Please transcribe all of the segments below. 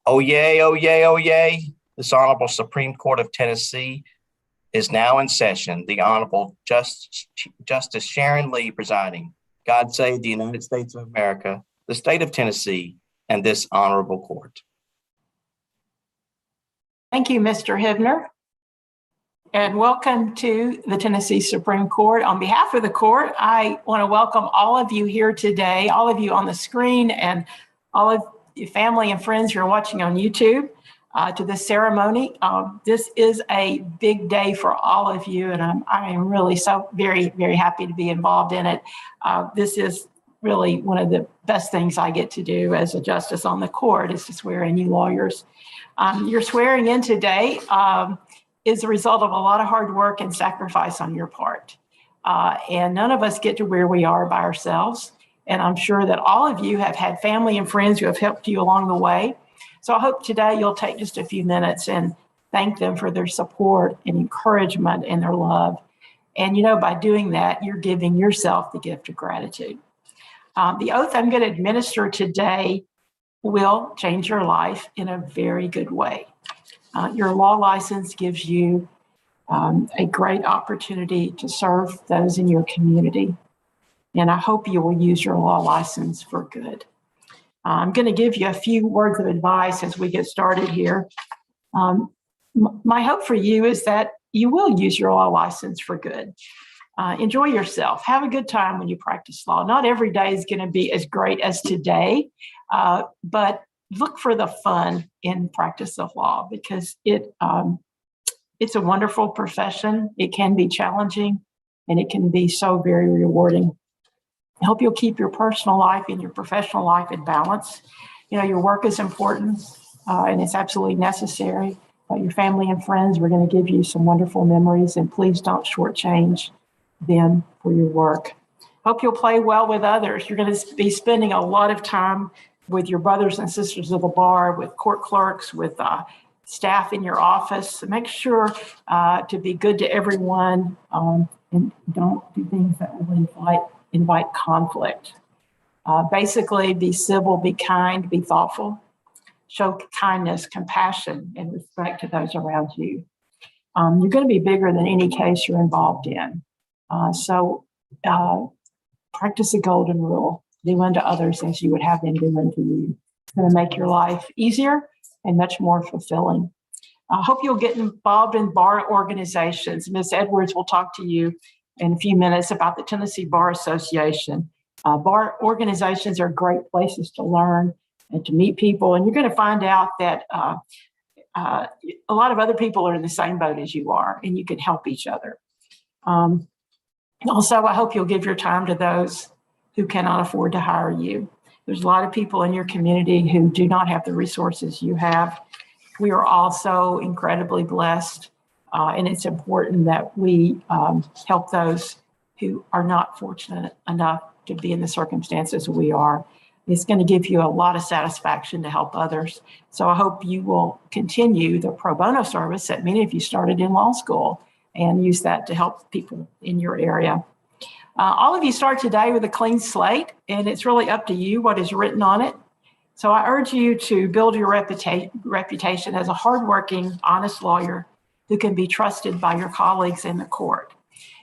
Oh, yay, oh, yay, oh, yay. This Honorable Supreme Court of Tennessee is now in session. The Honorable Justice Sharon Lee presiding. God save the United States of America, the state of Tennessee, and this honorable court. Thank you, Mr. Hibner, and welcome to the Tennessee Supreme Court. On behalf of the court, I want to welcome all of you here today, all of you on the screen, and all of your family and friends who are watching on YouTube to this ceremony. This is a big day for all of you, and I am really so very, very happy to be involved in it. This is really one of the best things I get to do as a justice on the court is to swear in you lawyers. Your swearing in today is a result of a lot of hard work and sacrifice on your part. And none of us get to where we are by ourselves. And I'm sure that all of you have had family and friends who have helped you along the way. So I hope today you'll take just a few minutes and thank them for their support and encouragement and their love. And, by doing that, you're giving yourself the gift of gratitude. The oath I'm going to administer today will change your life in a very good way. Your law license gives you a great opportunity to serve those in your community. And I hope you will use your law license for good. I'm going to give you a few words of advice as we get started here. My hope for you is that you will use your law license for good. Enjoy yourself. Have a good time when you practice law. Not every day is going to be as great as today, but look for the fun in practice of law because it's a wonderful profession. It can be challenging, and it can be so very rewarding. I hope you'll keep your personal life and your professional life in balance. Your work is important, and it's absolutely necessary. But your family and friends, we're going to give you some wonderful memories, and please don't shortchange them for your work. Hope you'll play well with others. You're going to be spending a lot of time with your brothers and sisters of the bar, with court clerks, with staff in your office. So make sure to be good to everyone and don't do things that will invite conflict. Basically, be civil, be kind, be thoughtful. Show kindness, compassion, and respect to those around you. You're going to be bigger than any case you're involved in. So practice the golden rule. Do unto others as you would have them do unto you. It's going to make your life easier and much more fulfilling. I hope you'll get involved in bar organizations. Ms. Edwards will talk to you in a few minutes about the Tennessee Bar Association. Bar organizations are great places to learn and to meet people. And you're going to find out that a lot of other people are in the same boat as you are, and you can help each other. Also, I hope you'll give your time to those who cannot afford to hire you. There's a lot of people in your community who do not have the resources you have. We are all so incredibly blessed, and it's important that we help those who are not fortunate enough to be in the circumstances we are. It's going to give you a lot of satisfaction to help others. So I hope you will continue the pro bono service that many of you started in law school and use that to help people in your area. All of you start today with a clean slate, and it's really up to you what is written on it. So I urge you to build your reputation as a hardworking, honest lawyer who can be trusted by your colleagues in the court.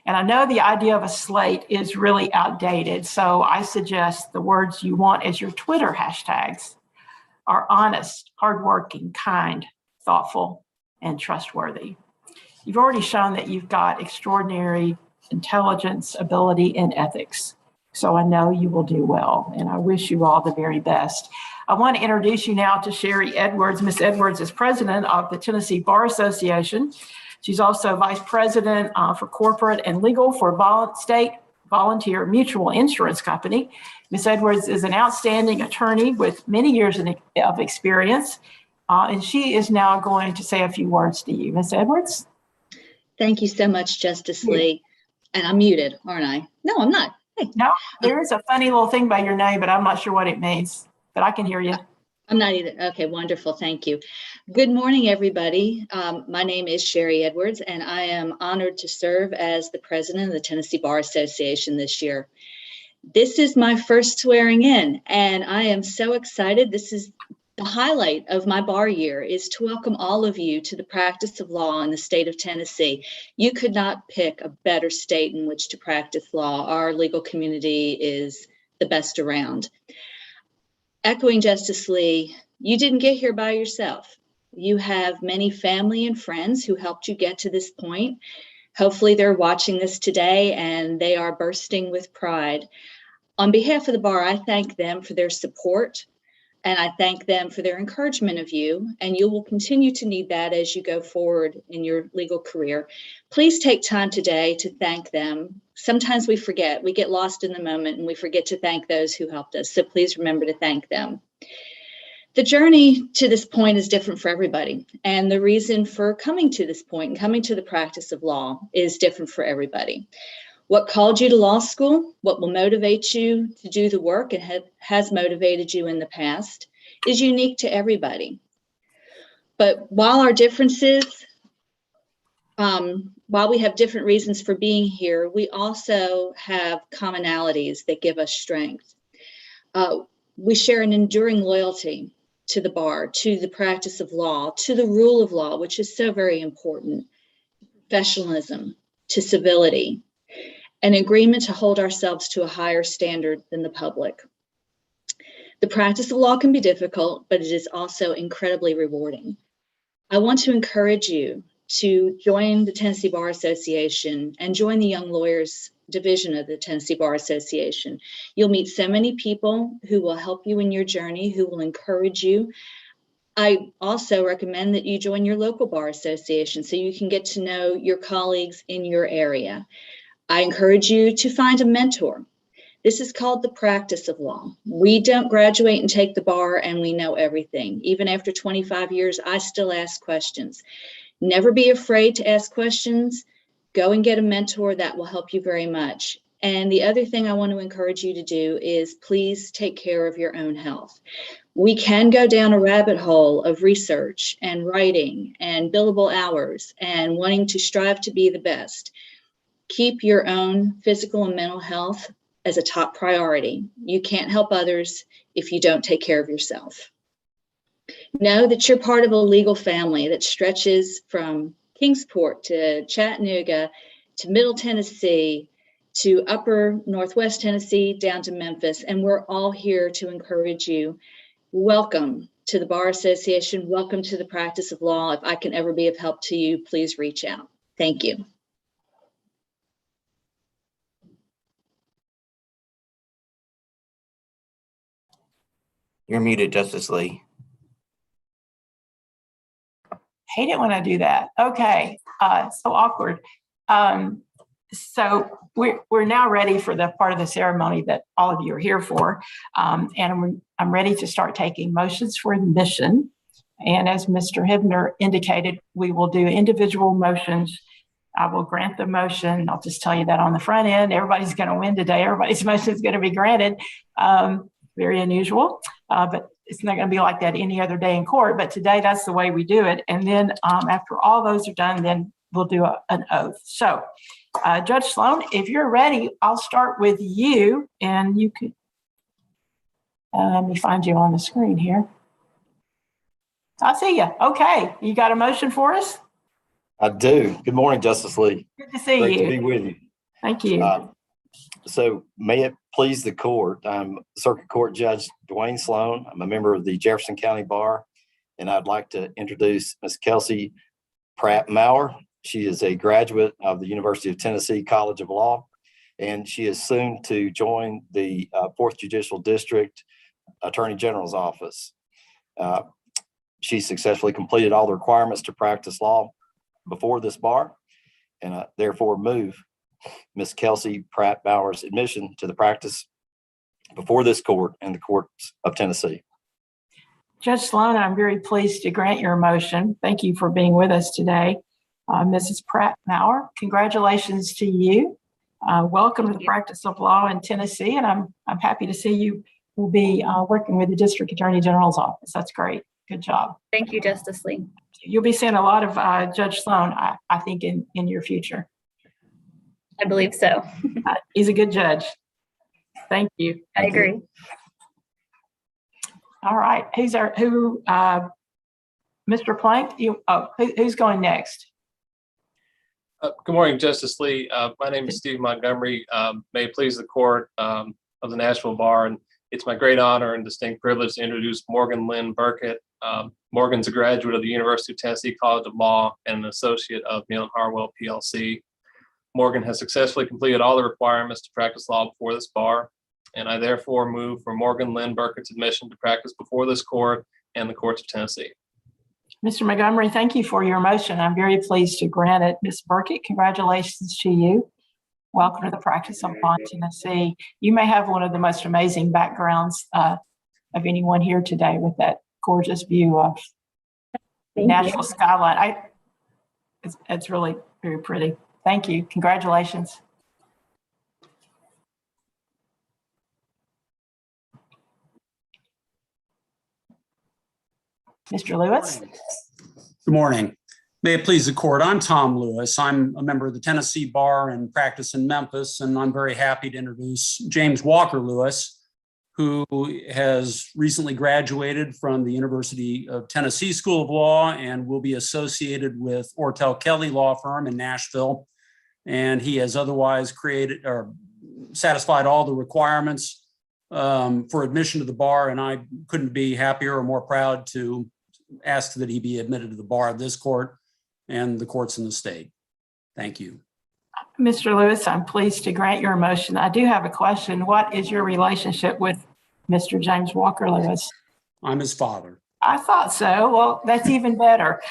And I know the idea of a slate is really outdated, so I suggest the words you want as your Twitter hashtags are honest, hardworking, kind, thoughtful, and trustworthy. You've already shown that you've got extraordinary intelligence, ability, and ethics. So I know you will do well, and I wish you all the very best. I want to introduce you now to Sherry Edwards. Ms. Edwards is president of the Tennessee Bar Association. She's also vice president for corporate and legal for State Volunteer Mutual Insurance Company. Ms. Edwards is an outstanding attorney with many years of experience, and she is now going to say a few words to you. Ms. Edwards? Thank you so much, Justice Lee. And I'm muted, aren't I? No, I'm not. Hey. No, there is a funny little thing by your name, but I'm not sure what it means, but I can hear you. I'm not either. Okay, wonderful. Thank you. Good morning, everybody. My name is Sherry Edwards, and I am honored to serve as the president of the Tennessee Bar Association this year. This is my first swearing in, and I am so excited. This is The highlight of my bar year is to welcome all of you to the practice of law in the state of Tennessee. You could not pick a better state in which to practice law. Our legal community is the best around. Echoing Justice Lee, you didn't get here by yourself. You have many family and friends who helped you get to this point. Hopefully they're watching this today and they are bursting with pride. On behalf of the bar, I thank them for their support. And I thank them for their encouragement of you, and you will continue to need that as you go forward in your legal career. Please take time today to thank them. Sometimes we forget, we get lost in the moment and we forget to thank those who helped us. So please remember to thank them. The journey to this point is different for everybody. And the reason for coming to this point and coming to the practice of law is different for everybody. What called you to law school, what will motivate you to do the work and has motivated you in the past is unique to everybody. But while our differences, while we have different reasons for being here, we also have commonalities that give us strength. We share an enduring loyalty to the bar, to the practice of law, to the rule of law, which is so very important, professionalism, to civility, an agreement to hold ourselves to a higher standard than the public. The practice of law can be difficult, but it is also incredibly rewarding. I want to encourage you to join the Tennessee Bar Association and join the Young Lawyers Division of the Tennessee Bar Association. You'll meet so many people who will help you in your journey, who will encourage you. I also recommend that you join your local bar association so you can get to know your colleagues in your area. I encourage you to find a mentor. This is called the practice of law. We don't graduate and take the bar and we know everything. Even after 25 years, I still ask questions. Never be afraid to ask questions. Go and get a mentor. That will help you very much. And the other thing I want to encourage you to do is please take care of your own health. We can go down a rabbit hole of research and writing and billable hours and wanting to strive to be the best. Keep your own physical and mental health as a top priority. You can't help others if you don't take care of yourself. Know that you're part of a legal family that stretches from Kingsport to Chattanooga to Middle Tennessee to Upper Northwest Tennessee down to Memphis, and we're all here to encourage you. Welcome to the Bar Association. Welcome to the practice of law. If I can ever be of help to you, please reach out. Thank you. You're muted, Justice Lee. Hate it when I do that. Okay, so awkward. So we're now ready for the part of the ceremony that all of you are here for. And I'm ready to start taking motions for admission. And as Mr. Hibner indicated, we will do individual motions. I will grant the motion. I'll just tell you that on the front end. Everybody's going to win today. Everybody's motion is going to be granted. Very unusual, but it's not going to be like that any other day in court. But today, that's the way we do it. And then after all those are done, then we'll do an oath. So Judge Sloan, if you're ready, I'll start with you. And you could, let me find you on the screen here. I see you. Okay. You got a motion for us? I do. Good morning, Justice Lee. Good to see Great you. to be with you. Thank you. So may it please the court, I'm Circuit Court Judge Dwayne Sloan. I'm a member of the Jefferson County Bar, and I'd like to introduce Ms. Kelsey PrattMaurer. She is a graduate of the University of Tennessee College of Law, and she is soon to join the 4th Judicial District Attorney General's Office. She successfully completed all the requirements to practice law before this bar, and I therefore move Ms. Kelsey PrattMaurer's admission to the practice before this court and the courts of Tennessee. Judge Sloan, I'm very pleased to grant your motion. Thank you for being with us today. Mrs. PrattMaurer, congratulations to you. Welcome to the practice of law in Tennessee, and I'm happy to see you will be working with the District Attorney General's office. That's great. Good job. Thank you, Justice Lee. You'll be seeing a lot of Judge Sloan, I think, in your future. I believe so. He's a good judge. Thank you. I agree. All right. Mr. Plank, who's going next? Good morning, Justice Lee. My name is Steve Montgomery. May it please the court of the Nashville Bar, and it's my great honor and distinct privilege to introduce Morganlynn Burt. Morgan's a graduate of the University of Tennessee College of Law and an associate of Neal & Harwell PLC. Morgan has successfully completed all the requirements to practice law before this bar, and I therefore move for Morganlynn Burkett's admission to practice before this court and the courts of Tennessee. Mr. Montgomery, thank you for your motion. I'm very pleased to grant it. Ms. Burkett, congratulations to you. Welcome to the practice of law in Tennessee. You may have one of the most amazing backgrounds of anyone here today with that gorgeous view of the Nashville skyline. It's really very pretty. Thank you. Congratulations. Mr. Lewis. Good morning. May it please the court. I'm Tom Lewis. I'm a member of the Tennessee Bar and practice in Memphis, and I'm very happy to introduce James Walker Lewis, who has recently graduated from the University of Tennessee School of Law and will be associated with Ortel Kelly Law Firm in Nashville. And he has otherwise created or satisfied all the requirements for admission to the bar, and I couldn't be happier or more proud to ask that he be admitted to the bar of this court and the courts in the state. Thank you. Mr. Lewis, I'm pleased to grant your motion. I do have a question. What is your relationship with Mr. James Walker Lewis? I'm his father. I thought so. Well, that's even better.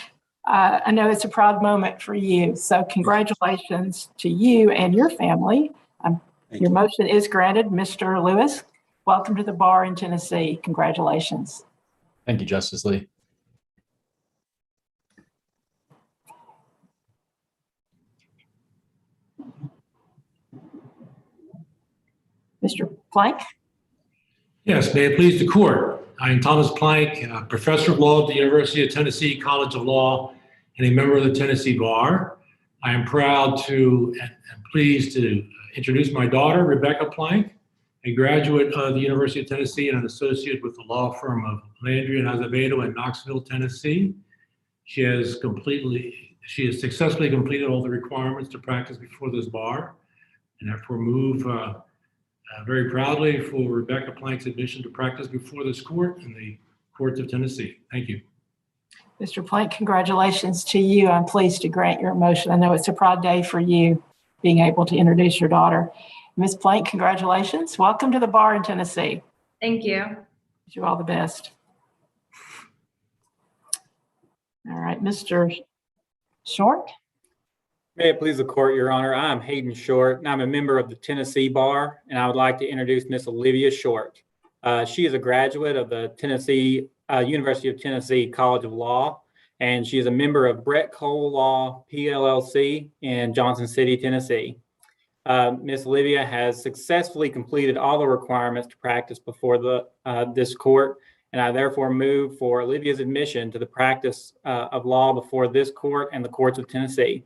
I know it's a proud moment for you. So congratulations to you and your family. Your motion is granted. Mr. Lewis, welcome to the bar in Tennessee. Congratulations. Thank you, Justice Lee. Mr. Plank. Yes, may it please the court. I am Thomas Plank, professor of law at the University of Tennessee College of Law and a member of the Tennessee Bar. I am proud to and pleased to introduce my daughter, Rebecca Plank, a graduate of the University of Tennessee and an associate with the law firm of Landry and Azevedo in Knoxville, Tennessee. She has successfully completed all the requirements to practice before this bar, and therefore move very proudly for Rebecca Plank's admission to practice before this court and the courts of Tennessee. Thank you. Mr. Plank, congratulations to you. I'm pleased to grant your motion. I know it's a proud day for you being able to introduce your daughter. Ms. Plank, congratulations. Welcome to the bar in Tennessee. Thank you. Wish you all the best. All right, Mr. Short. May it please the court, Your Honor. I'm Hayden Short, and I'm a member of the Tennessee Bar, and I would like to introduce Miss Olivia Short. She is a graduate of the University of Tennessee College of Law, and she is a member of Brett Cole Law, PLLC in Johnson City, Tennessee. Miss Olivia has successfully completed all the requirements to practice before this court, and I therefore move for Olivia's admission to the practice of law before this court and the courts of Tennessee.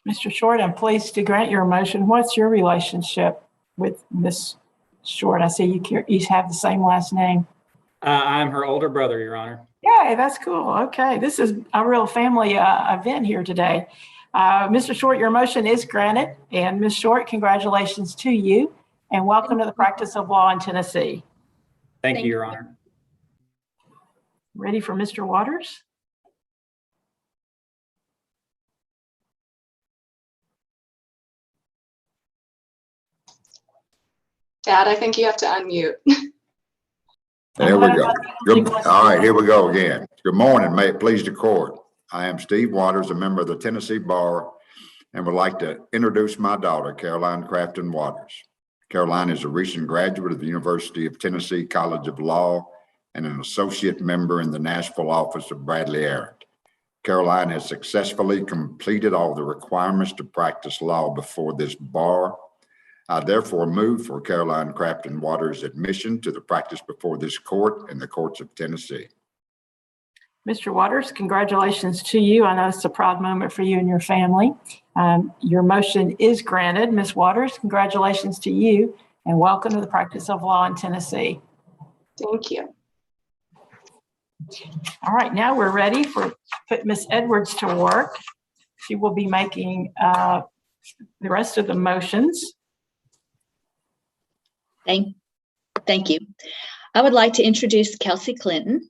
Mr. Short, I'm pleased to grant your motion. What's your relationship with Miss Short? I see you have the same last name. I'm her older brother, Your Honor. Yay, that's cool. Okay, this is a real family event here today. Mr. Short, your motion is granted. And Ms. Short, congratulations to you and welcome to the practice of law in Tennessee. Thank you, Your Honor. Ready for Mr. Waters? Dad, I think you have to unmute. There we go. All right, here we go again. Good morning. May it please the court. I am Steve Waters, a member of the Tennessee Bar, and would like to introduce my daughter, Caroline Crafton Waters. Caroline is a recent graduate of the University of Tennessee College of Law and an associate member in the Nashville office of Bradley Arrett. Caroline has successfully completed all the requirements to practice law before this bar. I therefore move for Caroline Crafton Waters' admission to the practice before this court and the courts of Tennessee. Mr. Waters, congratulations to you. I know it's a proud moment for you and your family. Your motion is granted. Ms. Waters, congratulations to you and welcome to the practice of law in Tennessee. Thank you. All right, now we're ready for put Ms. Edwards to work. She will be making the rest of the motions. Thank you. I would like to introduce Kelsey Clinton.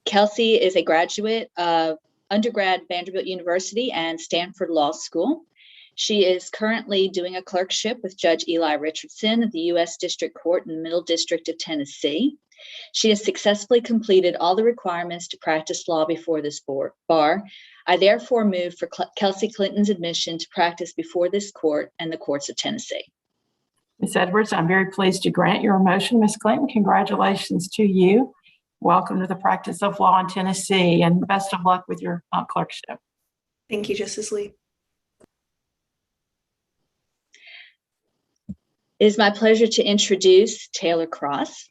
Kelsey is a graduate of undergrad Vanderbilt University and Stanford Law School. She is currently doing a clerkship with Judge Eli Richardson of the U.S. District Court in the Middle District of Tennessee. She has successfully completed all the requirements to practice law before this bar. I therefore move for Kelsey Clinton's admission to practice before this court and the courts of Tennessee. Ms. Edwards, I'm very pleased to grant your motion. Ms. Clinton, congratulations to you. Welcome to the practice of law in Tennessee, and best of luck with your clerkship. Thank you, Justice Lee. It is my pleasure to introduce Taylor Cross.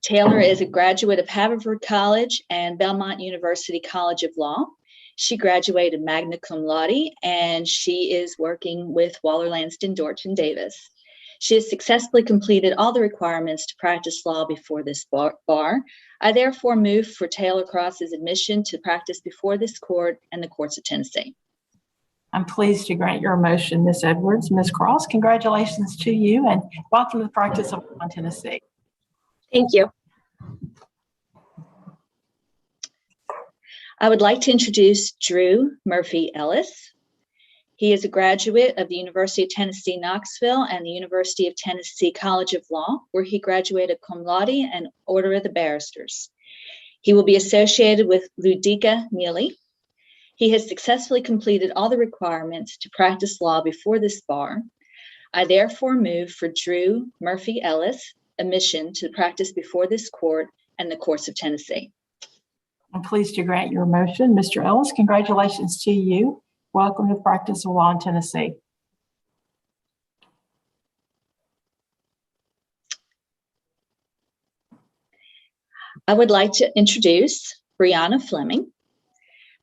Taylor is a graduate of Haverford College and Belmont University College of Law. She graduated magna cum laude, and she is working with Waller Lanston Dortch and Davis. She has successfully completed all the requirements to practice law before this bar. I therefore move for Taylor Cross's admission to practice before this court and the courts of Tennessee. I'm pleased to grant your motion, Ms. Edwards. Ms. Cross, congratulations to you, and welcome to the practice of law in Tennessee. Thank you. I would like to introduce Drew Murphy Ellis. He is a graduate of the University of Tennessee, Knoxville, and the University of Tennessee College of Law, where he graduated cum laude and Order of the Barristers. He will be associated with Ludika Neely. He has successfully completed all the requirements to practice law before this bar. I therefore move for Drew Murphy Ellis admission to practice before this court and the courts of Tennessee. I'm pleased to grant your motion. Mr. Ellis, congratulations to you. Welcome to the practice of law in Tennessee. I would like to introduce Brianna Fleming.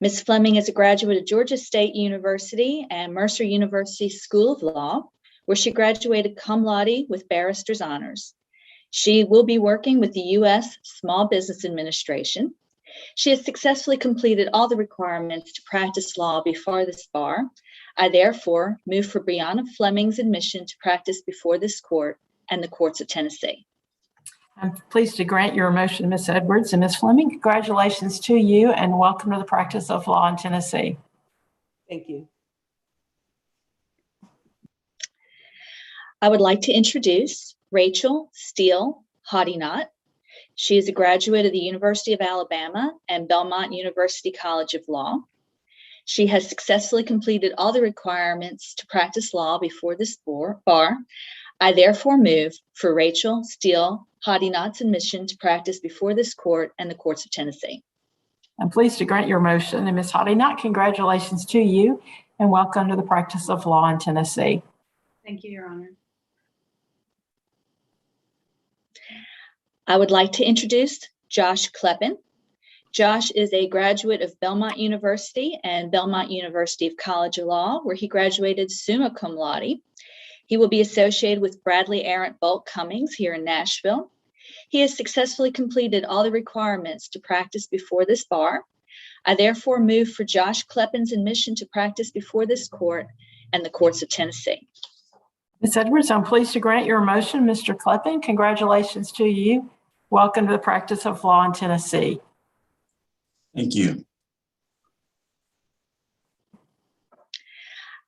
Ms. Fleming is a graduate of Georgia State University and Mercer University School of Law, where she graduated cum laude with barrister's honors. She will be working with the U.S. Small Business Administration. She has successfully completed all the requirements to practice law before this bar. I therefore move for Brianna Fleming's admission to practice before this court and the courts of Tennessee. I'm pleased to grant your motion, Ms. Edwards. And Ms. Fleming, congratulations to you, and welcome to the practice of law in Tennessee. Thank you. I would like to introduce Rachel Steele Hodinot. She is a graduate of the University of Alabama and Belmont University College of Law. She has successfully completed all the requirements to practice law before this bar. I therefore move for Rachel Steele Hodinot's admission to practice before this court and the courts of Tennessee. I'm pleased to grant your motion. And Ms. Hodinot, congratulations to you, and welcome to the practice of law in Tennessee. Thank you, Your Honor. I would like to introduce Josh Kleppen. Josh is a graduate of Belmont University and Belmont University College of Law, where he graduated summa cum laude. He will be associated with Bradley Arent Bolt Cummings here in Nashville. He has successfully completed all the requirements to practice before this bar. I therefore move for Josh Kleppen's admission to practice before this court and the courts of Tennessee. Ms. Edwards, I'm pleased to grant your motion. Mr. Kleppen, congratulations to you. Welcome to the practice of law in Tennessee. Thank you.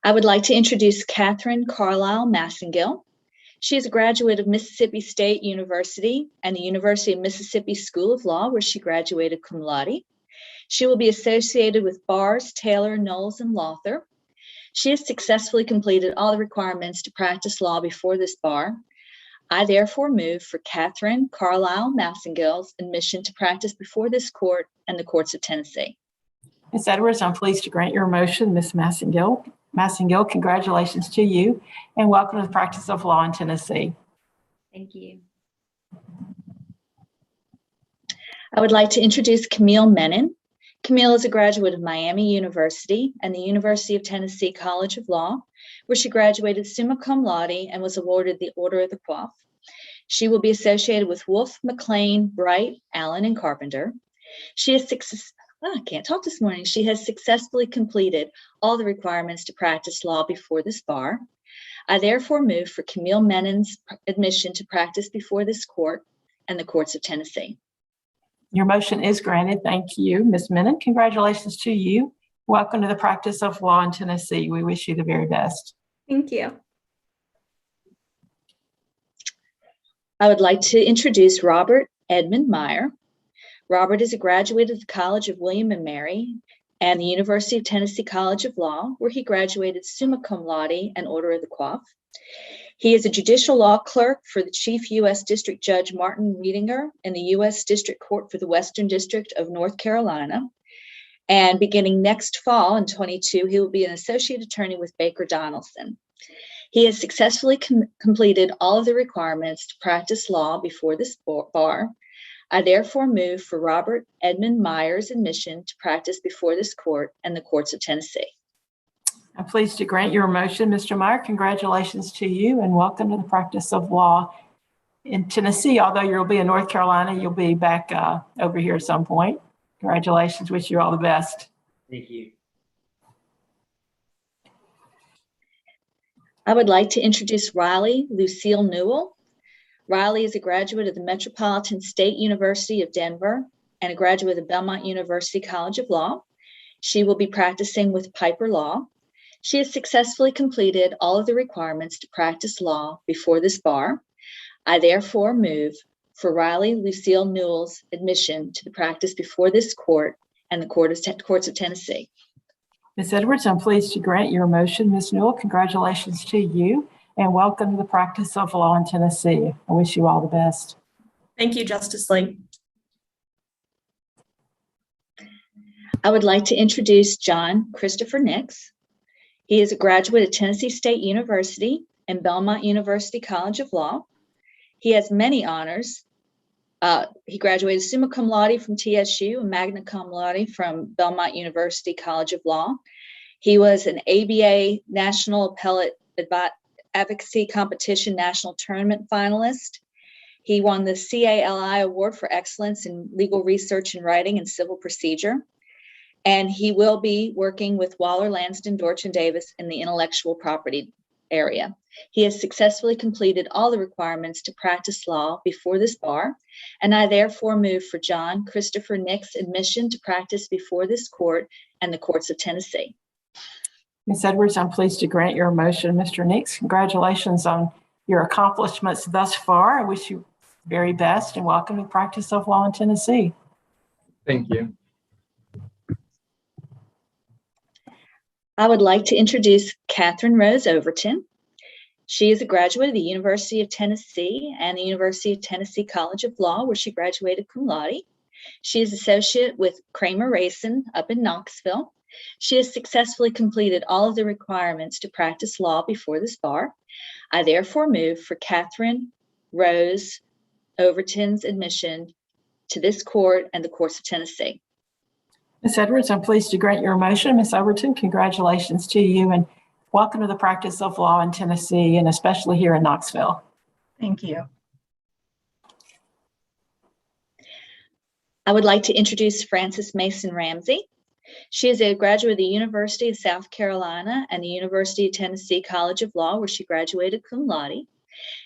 I would like to introduce Katherine Carlisle Massengill. She is a graduate of Mississippi State University and the University of Mississippi School of Law, where she graduated cum laude. She will be associated with Bars, Taylor, Knowles, and Lawther. She has successfully completed all the requirements to practice law before this bar. I therefore move for Katherine Carlisle Massengill's admission to practice before this court and the courts of Tennessee. Ms. Edwards, I'm pleased to grant your motion. Ms. Massengill, congratulations to you, and welcome to the practice of law in Tennessee. Thank you. I would like to introduce Camille Mennon. Camille is a graduate of Miami University and the University of Tennessee College of Law, where she graduated summa cum laude and was awarded the Order of the Coif. She will be associated with Wolf, McLean, Bright, Allen, and Carpenter. She has I can't talk this morning. She has successfully completed all the requirements to practice law before this bar. I therefore move for Camille Mennon's admission to practice before this court and the courts of Tennessee. Your motion is granted. Thank you, Ms. Mennon. Congratulations to you. Welcome to the practice of law in Tennessee. We wish you the very best. Thank you. I would like to introduce Robert Edmond Meyer. Robert is a graduate of the College of William and Mary and the University of Tennessee College of Law, where he graduated summa cum laude and Order of the Coif. He is a judicial law clerk for the Chief U.S. District Judge Martin Riedinger in the U.S. District Court for the Western District of North Carolina. And beginning next fall in 22, he will be an associate attorney with Baker Donaldson. He has successfully completed all of the requirements to practice law before this bar. I therefore move for Robert Edmond Meyer's admission to practice before this court and the courts of Tennessee. I'm pleased to grant your motion, Mr. Meyer. Congratulations to you and welcome to the practice of law in Tennessee. Although you'll be in North Carolina, you'll be back over here at some point. Congratulations. Wish you all the best. Thank you. I would like to introduce Riley Lucille Newell. Riley is a graduate of the Metropolitan State University of Denver and a graduate of Belmont University College of Law. She will be practicing with Piper Law. She has successfully completed all of the requirements to practice law before this bar. I therefore move for Riley Lucille Newell's admission to the practice before this court and the courts of Tennessee. Ms. Edwards, I'm pleased to grant your motion. Ms. Newell, congratulations to you and welcome to the practice of law in Tennessee. I wish you all the best. Thank you, Justice Lee. I would like to introduce John Christopher Nix. He is a graduate of Tennessee State University and Belmont University College of Law. He has many honors. He graduated summa cum laude from TSU and magna cum laude from Belmont University College of Law. He was an ABA National Appellate Advocacy Competition National Tournament finalist. He won the CALI Award for Excellence in Legal Research and Writing and Civil Procedure. And he will be working with Waller, Lansden, Dorch, and Davis in the intellectual property area. He has successfully completed all the requirements to practice law before this bar, and I therefore move for John Christopher Nix admission to practice before this court and the courts of Tennessee. Ms. Edwards, I'm pleased to grant your motion. Mr. Nix, congratulations on your accomplishments thus far. I wish you the very best and welcome to the practice of law in Tennessee. Thank you. I would like to introduce Katherine Rose Overton. She is a graduate of the University of Tennessee and the University of Tennessee College of Law, where she graduated cum laude. She is associate with Kramer Racing up in Knoxville. She has successfully completed all of the requirements to practice law before this bar. I therefore move for Katherine Rose Overton's admission to this court and the courts of Tennessee. Ms. Edwards, I'm pleased to grant your motion. Ms. Overton, congratulations to you and welcome to the practice of law in Tennessee and especially here in Knoxville. Thank you. I would like to introduce Frances Mason Ramsey. She is a graduate of the University of South Carolina and the University of Tennessee College of Law, where she graduated cum laude.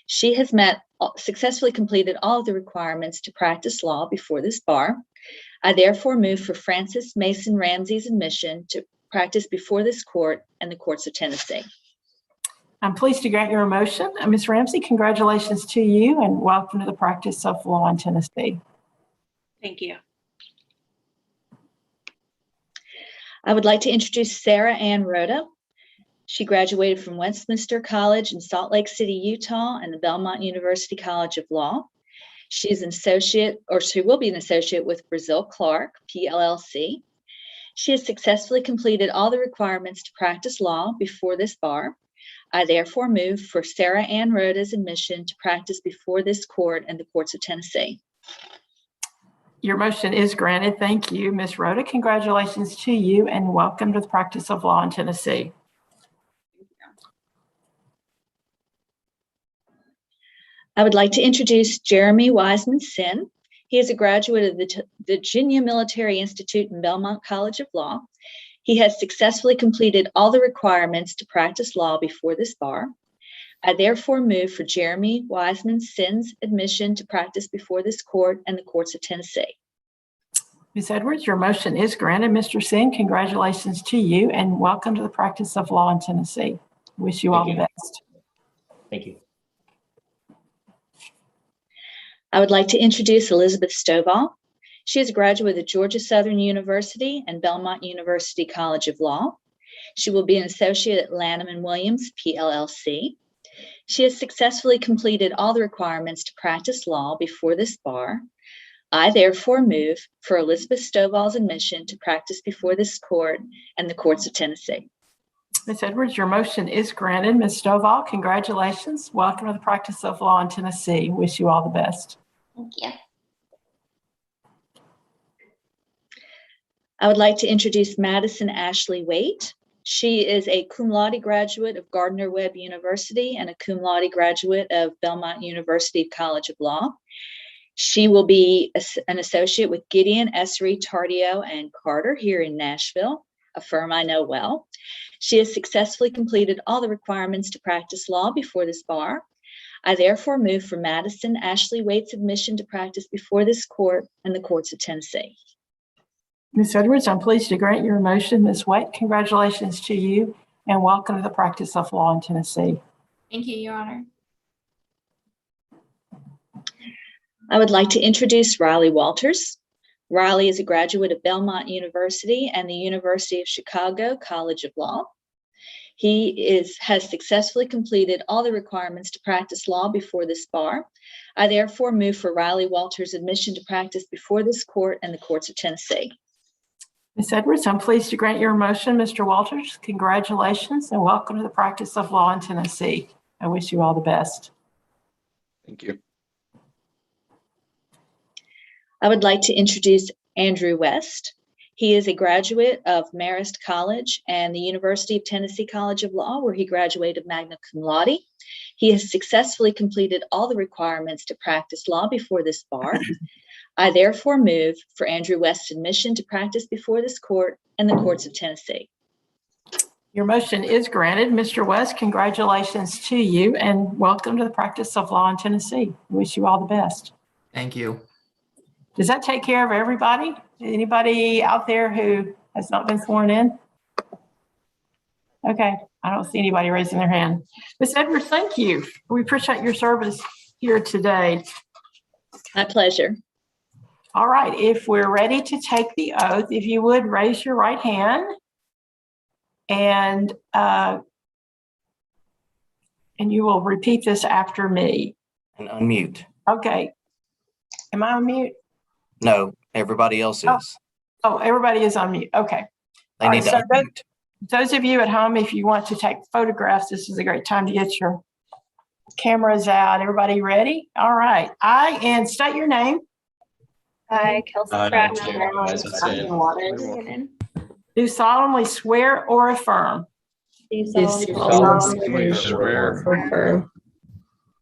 She has successfully completed all of the requirements to practice law before this bar. I therefore move for Frances Mason Ramsey's admission to practice before this court and the courts of Tennessee. I'm pleased to grant your motion. Ms. Ramsey, congratulations to you and welcome to the practice of law in Tennessee. Thank you. I would like to introduce Sarah Ann Rhoda. She graduated from Westminster College in Salt Lake City, Utah, and the Belmont University College of Law. She is an associate, or she will be an associate with Brazil Clark, PLLC. She has successfully completed all the requirements to practice law before this bar. I therefore move for Sarah Ann Rhoda's admission to practice before this court and the courts of Tennessee. Your motion is granted. Thank you, Ms. Rhoda. Congratulations to you and welcome to the practice of law in Tennessee. I would like to introduce Jeremy Wiseman Sin. He is a graduate of the Virginia Military Institute and Belmont College of Law. He has successfully completed all the requirements to practice law before this bar. I therefore move for Jeremy Wiseman Sin's admission to practice before this court and the courts of Tennessee. Ms. Edwards, your motion is granted. Mr. Sin, congratulations to you and welcome to the practice of law in Tennessee. Wish you all the best. Thank you. I would like to introduce Elizabeth Stovall. She is a graduate of Georgia Southern University and Belmont University College of Law. She will be an associate at Lanham & Williams, PLLC. She has successfully completed all the requirements to practice law before this bar. I therefore move for Elizabeth Stovall's admission to practice before this court and the courts of Tennessee. Ms. Edwards, your motion is granted. Ms. Stovall, congratulations. Welcome to the practice of law in Tennessee. Wish you all the best. Thank you. I would like to introduce Madison Ashley Waite. She is a cum laude graduate of Gardner-Webb University and a cum laude graduate of Belmont University College of Law. She will be an associate with Gideon, Essery, Tardio, and Carter here in Nashville, a firm I know well. She has successfully completed all the requirements to practice law before this bar. I therefore move for Madison Ashley Waite's admission to practice before this court and the courts of Tennessee. Ms. Edwards, I'm pleased to grant your motion. Ms. Waite, congratulations to you and welcome to the practice of law in Tennessee. Thank you, Your Honor. I would like to introduce Riley Walters. Riley is a graduate of Belmont University and the University of Chicago College of Law. He has successfully completed all the requirements to practice law before this bar. I therefore move for Riley Walters' admission to practice before this court and the courts of Tennessee. Ms. Edwards, I'm pleased to grant your motion. Mr. Walters, congratulations and welcome to the practice of law in Tennessee. I wish you all the best. Thank you. I would like to introduce Andrew West. He is a graduate of Marist College and the University of Tennessee College of Law, where he graduated magna cum laude. He has successfully completed all the requirements to practice law before this bar. I therefore move for Andrew West's admission to practice before this court and the courts of Tennessee. Your motion is granted. Mr. West, congratulations to you and welcome to the practice of law in Tennessee. I wish you all the best. Thank you. Does that take care of everybody? Anybody out there who has not been sworn in? Okay, I don't see anybody raising their hand. Ms. Edwards, thank you. We appreciate your service here today. My pleasure. All right, if we're ready to take the oath, if you would raise your right hand and you will repeat this after me. And unmute. Okay. Am I on mute? No, everybody else is. Oh, everybody is on mute. Okay. They need to unmute. Those of you at home, if you want to take photographs, this is a great time to get your cameras out. Everybody ready? All right. And state your name. I, Kelsey Clinton, Do solemnly swear or affirm do solemnly swear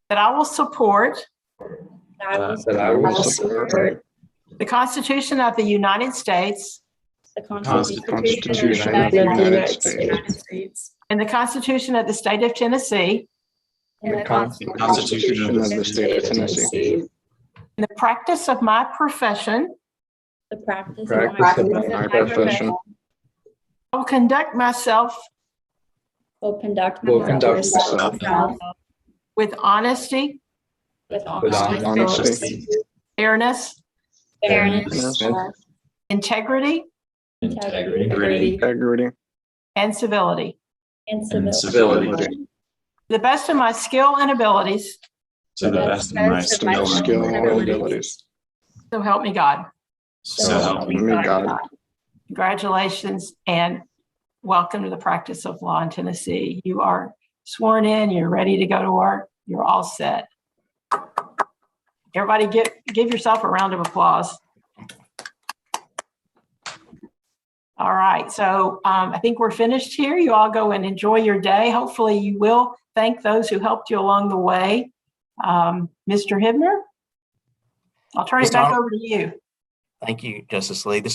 that I will support that I will support the Constitution of the United States the Constitution of the United States and the Constitution of the State of Tennessee and the Constitution of the State of Tennessee. In the practice of my profession, The practice of my profession. I will conduct myself Will conduct myself with honesty, with honesty, fairness, integrity, integrity, and civility. and civility. To the best of my skill and abilities, To the best of my skill and abilities. so help me God. So help me God. Congratulations and welcome to the practice of law in Tennessee. You are sworn in, you're ready to go to work, you're all set. Everybody give yourself a round of applause. All right, so I think we're finished here. You all go and enjoy your day. Hopefully you will thank those who helped you along the way. Mr. Hibner? I'll turn it back over to you. Thank you, Justice Lee.